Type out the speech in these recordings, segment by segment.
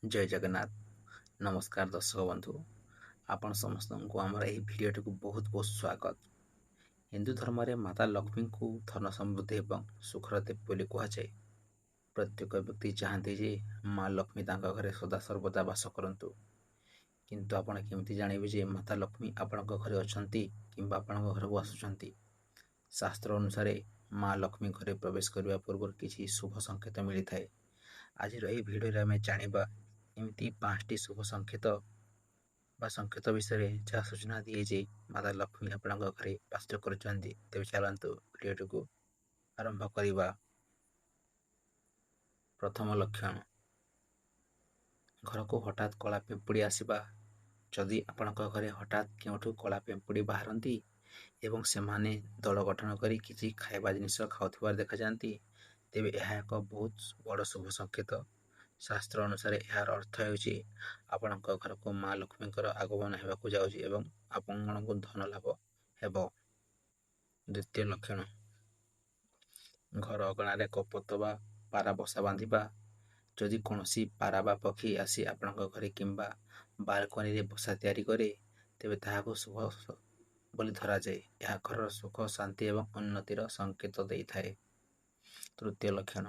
ଜୟ ଜଗନ୍ନାଥ। ନମସ୍କାର ଦର୍ଶକ ବନ୍ଧୁ, ଆପଣ ସମସ୍ତଙ୍କୁ ଆମର ଏହି ଭିଡ଼ିଓଟିକୁ ବହୁତ ବହୁତ ସ୍ୱାଗତ। ହିନ୍ଦୁ ଧର୍ମରେ ମାତା ଲକ୍ଷ୍ମୀଙ୍କୁ ଧନ ସମୃଦ୍ଧି ଏବଂ ସୁଖର ଦେବୀ ବୋଲି କୁହାଯାଏ। ପ୍ରତ୍ୟେକ ବ୍ୟକ୍ତି ଚାହାନ୍ତି ଯେ ମା ଲକ୍ଷ୍ମୀ ତାଙ୍କ ଘରେ ସଦାସର୍ବଦା ବାସ କରନ୍ତୁ। କିନ୍ତୁ ଆପଣ କେମିତି ଜାଣିବେ ଯେ ମାତା ଲକ୍ଷ୍ମୀ ଆପଣଙ୍କ ଘରେ ଅଛନ୍ତି କିମ୍ବା ଆପଣଙ୍କ ଘରକୁ ଆସୁଛନ୍ତି? ଶାସ୍ତ୍ର ଅନୁସାରେ ମା ଲକ୍ଷ୍ମୀ ଘରେ ପ୍ରବେଶ କରିବା ପୂର୍ବରୁ କିଛି ଶୁଭ ସଂକେତ ମିଳିଥାଏ। ଆଜିର ଏହି ଭିଡ଼ିଓରେ ଆମେ ଜାଣିବା ଏମିତି 5ଟି ଶୁଭ ସଂକେତ ବିଷୟରେ ଯାହା ସୂଚନା ଦିଏ ଯେ ମାତା ଲକ୍ଷ୍ମୀ ଆପଣଙ୍କ ଘରେ ବାସ କରୁଛନ୍ତି। ତେବେ ଚାଲନ୍ତୁ ଭିଡ଼ିଓଟିକୁ ଆରମ୍ଭ କରିବା। ପ୍ରଥମ ଲକ୍ଷଣ, ଘରକୁ ହଠାତ୍ କଳା ପିମ୍ପୁଡ଼ି ଆସିବା। ଯଦି ଆପଣଙ୍କ ଘରେ ହଠାତ୍ କେଉଁଠୁ କଳା ପିମ୍ପୁଡ଼ି ବାହାରନ୍ତି ଏବଂ ସେମାନେ ଦଳ ଗଠନ କରି କିଛି ଖାଇବା ଜିନିଷ ଖାଉଥିବାର ଦେଖାଯାଆନ୍ତି, ତେବେ ଏହା ଏକ ବହୁତ ବଡ଼ ଶୁଭ ସଂକେତ। ଶାସ୍ତ୍ର ଅନୁସାରେ ଏହାର ଅର୍ଥ ହେଉଛି ଆପଣଙ୍କ ଘରକୁ ମା ଲକ୍ଷ୍ମୀଙ୍କର ଆଗମନ ହେବାକୁ ଯାଉଛି ଏବଂ ଆପଣଙ୍କୁ ଧନ ଲାଭ ହେବ। ଦ୍ୱିତୀୟ ଲକ୍ଷଣ, ଘର ଅଗଣାରେ କପୋତ ବା ପାରା ବସା ବାନ୍ଧିବା। ଯଦି କୌଣସି ପାରା ବା ପକ୍ଷୀ ଆସି ଆପଣଙ୍କ ଘରେ କିମ୍ବା ବାଲକୋନିରେ ବସା ତିଆରି କରେ, ତେବେ ତାହାକୁ ଶୁଭ ବୋଲି ଧରାଯାଏ। ଏହା ଘରର ସୁଖ, ଶାନ୍ତି ଏବଂ ଉନ୍ନତିର ସଂକେତ ଦେଇଥାଏ। ତୃତୀୟ ଲକ୍ଷଣ,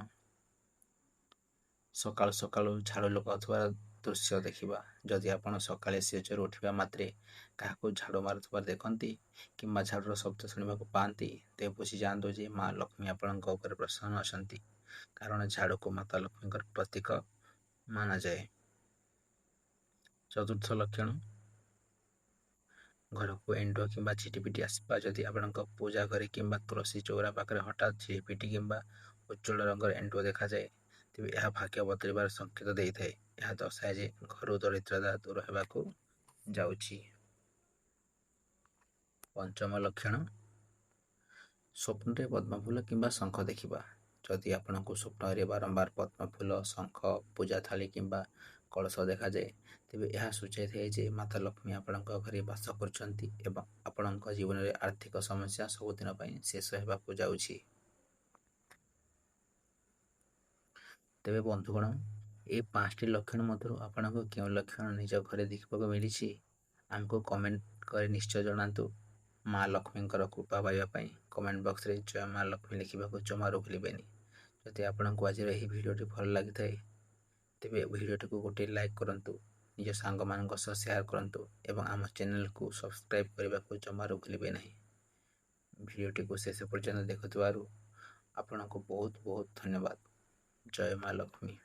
ସକାଳୁ ସକାଳୁ ଝାଡ଼ୁ ଲଗାଉଥିବାର ଦୃଶ୍ୟ ଦେଖିବା। ଯଦି ଆପଣ ସକାଳେ ଶେଯରୁ ଉଠିବା ମାତ୍ରେ କାହାକୁ ଝାଡ଼ୁ ମାରୁଥିବାର ଦେଖନ୍ତି କିମ୍ବା ଝାଡ଼ୁର ଶବ୍ଦ ଶୁଣିବାକୁ ପାଆନ୍ତି, ତେବେ ବୁଝିଯାଆନ୍ତୁ ଯେ ମା ଲକ୍ଷ୍ମୀ ଆପଣଙ୍କ ଉପରେ ପ୍ରସନ୍ନ ଅଛନ୍ତି, କାରଣ ଝାଡ଼ୁକୁ ମାତା ଲକ୍ଷ୍ମୀଙ୍କର ପ୍ରତୀକ ମାନାଯାଏ। ଚତୁର୍ଥ ଲକ୍ଷଣ, ଘରକୁ ଏଣ୍ଡୁଅ କିମ୍ବା ଝିଟିପିଟି ଆସିବା। ଯଦି ଆପଣଙ୍କ ପୂଜା ଘରେ କିମ୍ବା ତୁଳସୀ ଚଉରା ପାଖରେ ହଠାତ୍ ଝିଟିପିଟି କିମ୍ବା ଉଜ୍ଜ୍ୱଳ ରଙ୍ଗର ଏଣ୍ଡୁଅ ଦେଖାଯାଏ, ତେବେ ଏହା ଭାଗ୍ୟ ବଦଳିବାର ସଂକେତ ଦେଇଥାଏ। ଏହା ଦର୍ଶାଏ ଯେ ଘରୁ ଦରିଦ୍ରତା ଦୂର ହେବାକୁ ଯାଉଛି। ପଞ୍ଚମ ଲକ୍ଷଣ, ସ୍ୱପ୍ନରେ ପଦ୍ମଫୁଲ କିମ୍ବା ଶଙ୍ଖ ଦେଖିବା। ଯଦି ଆପଣଙ୍କୁ ସ୍ୱପ୍ନରେ ବାରମ୍ବାର ପଦ୍ମଫୁଲ, ଶଙ୍ଖ, ପୂଜା ଥାଳି କିମ୍ବା କଳସ ଦେଖାଯାଏ, ତେବେ ଏହା ସୂଚାଇଥାଏ ଯେ ମାତା ଲକ୍ଷ୍ମୀ ଆପଣଙ୍କ ଘରେ ବାସ କରୁଛନ୍ତି ଏବଂ ଆପଣଙ୍କ ଜୀବନରେ ଆର୍ଥିକ ସମସ୍ୟା ସବୁଦିନ ପାଇଁ ଶେଷ ହେବାକୁ ଯାଉଛି। ତେବେ ବନ୍ଧୁଗଣ, ଏହି 5ଟି ଲକ୍ଷଣ ମଧ୍ୟରୁ ଆପଣଙ୍କୁ କେଉଁ ଲକ୍ଷଣ ନିଜ ଘରେ ଦେଖିବାକୁ ମିଳିଛି? ଆମକୁ କମେଣ୍ଟ କରି ନିଶ୍ଚୟ ଜଣାନ୍ତୁ। ମା ଲକ୍ଷ୍ମୀଙ୍କର କୃପା ପାଇବା ପାଇଁ କମେଣ୍ଟ ବକ୍ସରେ ଜୟ ମା ଲକ୍ଷ୍ମୀ ଲେଖିବାକୁ ଜମାରୁ ଭୁଲିବେନି। ଯଦି ଆପଣଙ୍କୁ ଆଜିର ଏହି ଭିଡ଼ିଓଟି ଭଲ ଲାଗିଥାଏ, ତେବେ ଭିଡ଼ିଓଟିକୁ ଗୋଟିଏ ଲାଇକ୍ କରନ୍ତୁ, ନିଜ ସାଙ୍ଗମାନଙ୍କ ସହ ସେୟାର କରନ୍ତୁ ଏବଂ ଆମ ଚ୍ୟାନେଲକୁ ସବସ୍କ୍ରାଇବ୍ କରିବାକୁ ଜମାରୁ ଭୁଲିବେ ନାହିଁ। ଭିଡ଼ିଓଟିକୁ ଶେଷ ପର୍ଯ୍ୟନ୍ତ ଦେଖୁଥିବାରୁ ଆପଣଙ୍କୁ ବହୁତ ବହୁତ ଧନ୍ୟବାଦ। ଜୟ ମା ଲକ୍ଷ୍ମୀ।